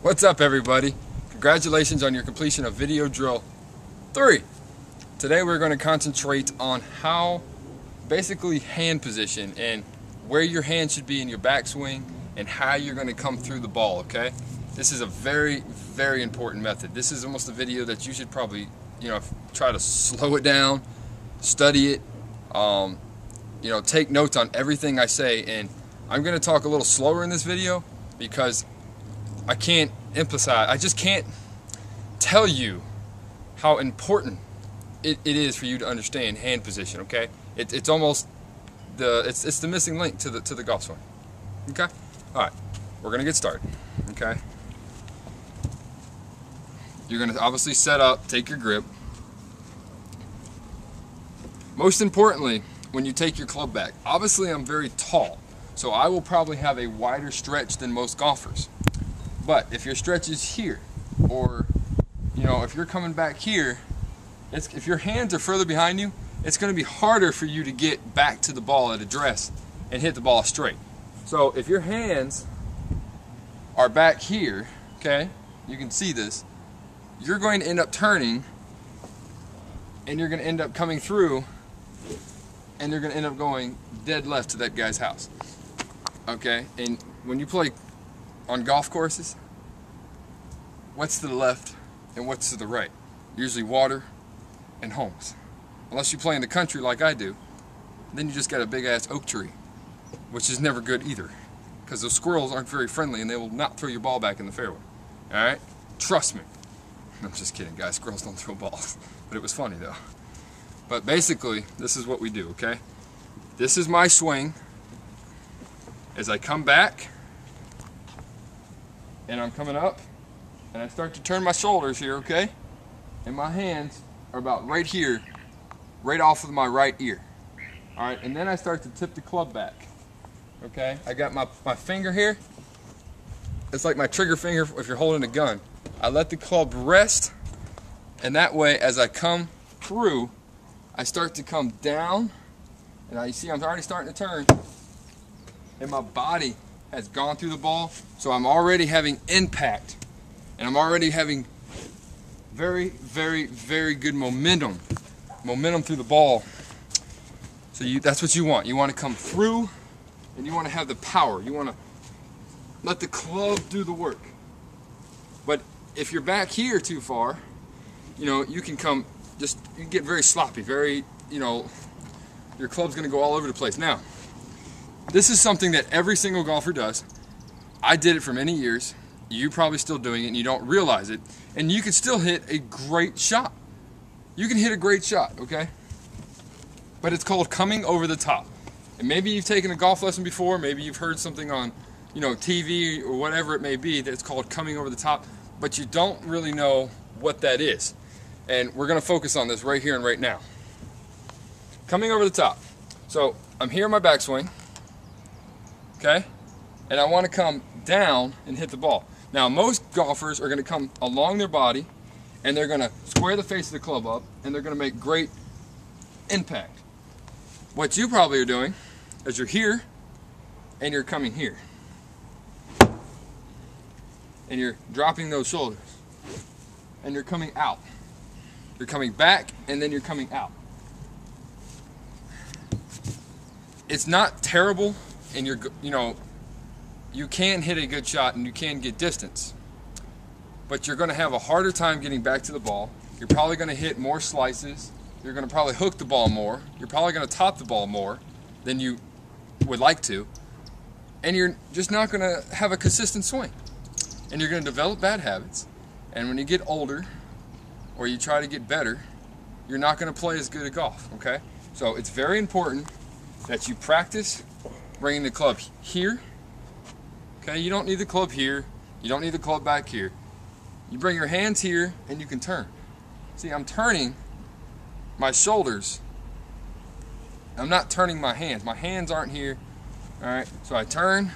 What's up, everybody? Congratulations on your completion of video drill 3. Today we're going to concentrate on how basically hand position and where your hand should be in your backswing and how you're going to come through the ball, okay? This is a very, very important method. This is almost a video that you should probably, try to slow it down, study it, take notes on everything I say. And I'm going to talk a little slower in this video because I just can't tell you how important it is for you to understand hand position, okay? It's almost it's the missing link to the golf swing. Okay? Alright, we're gonna get started. Okay? You're gonna obviously set up, take your grip. Most importantly, when you take your club back, obviously I'm very tall, so I will probably have a wider stretch than most golfers. But if your stretch is here, or if you're coming back here, if your hands are further behind you, it's going to be harder for you to get back to the ball at address and hit the ball straight. So if your hands are back here, okay, you can see this, you're going to end up turning, and you're going to end up coming through, and you're going to end up going dead left to that guy's house. Okay, and when you play on golf courses, what's to the left and what's to the right? Usually water and homes. Unless you play in the country like I do, then you just got a big ass oak tree, which is never good either, because those squirrels aren't very friendly and they will not throw your ball back in the fairway. Alright? Trust me. I'm just kidding, guys. Squirrels don't throw balls. But it was funny though. But basically, this is what we do, okay? This is my swing. As I come back, and I'm coming up, and I start to turn my shoulders here, okay? And my hands are about right here, right off of my right ear. Alright, and then I start to tip the club back. Okay? I got my finger here. It's like my trigger finger if you're holding a gun. I let the club rest, and that way as I come through, I start to come down, and you see I'm already starting to turn, and my body has gone through the ball, so I'm already having impact, and I'm already having very, very, very good momentum through the ball. So that's what you want. You want to come through, and you want to have the power. You want to let the club do the work. But if you're back here too far, you can get very sloppy, your club's going to go all over the place. Now, this is something that every single golfer does. I did it for many years. You're probably still doing it and you don't realize it. And you can still hit a great shot. You can hit a great shot, okay? But it's called coming over the top. And maybe you've taken a golf lesson before, maybe you've heard something on, TV or whatever it may be that's called coming over the top, but you don't really know what that is. And we're going to focus on this right here and right now. Coming over the top. So I'm here in my backswing. Okay? And I want to come down and hit the ball. Now, most golfers are going to come along their body, and they're going to square the face of the club up, and they're going to make great impact. What you probably are doing is you're here, and you're coming here. And you're dropping those shoulders. And you're coming out. You're coming back, and then you're coming out. It's not terrible, and you can hit a good shot and you can get distance, but you're going to have a harder time getting back to the ball. You're probably going to hit more slices. You're going to probably hook the ball more. You're probably going to top the ball more than you would like to, and you're just not going to have a consistent swing, and you're going to develop bad habits. And when you get older or you try to get better, you're not going to play as good at golf, okay? So it's very important that you practice bringing the club here. Okay, you don't need the club here. You don't need the club back here. You bring your hands here and you can turn. See, I'm turning my shoulders. I'm not turning my hands. My hands aren't here. All right, so I turn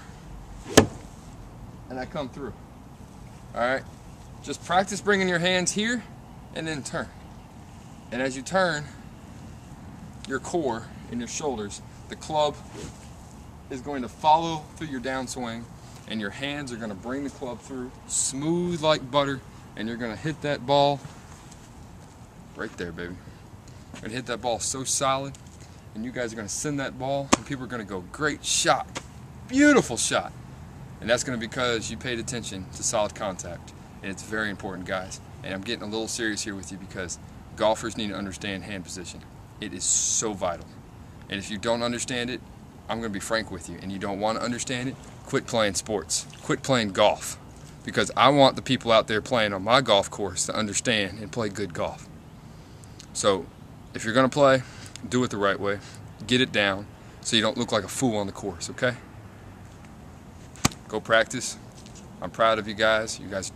and I come through. All right, just practice bringing your hands here and then turn. And as you turn, your core and your shoulders, the club is going to follow through your downswing, and your hands are going to bring the club through smooth like butter, and you're going to hit that ball right there, baby. You're going to hit that ball so solid, and you guys are going to send that ball, and people are going to go, great shot, beautiful shot. And that's going to be because you paid attention to solid contact, and it's very important, guys. And I'm getting a little serious here with you because golfers need to understand hand position. It is so vital. And if you don't understand it, I'm going to be frank with you, and you don't want to understand it, quit playing sports. Quit playing golf. Because I want the people out there playing on my golf course to understand and play good golf. So, if you're going to play, do it the right way. Get it down so you don't look like a fool on the course, okay? Go practice. I'm proud of you guys. You guys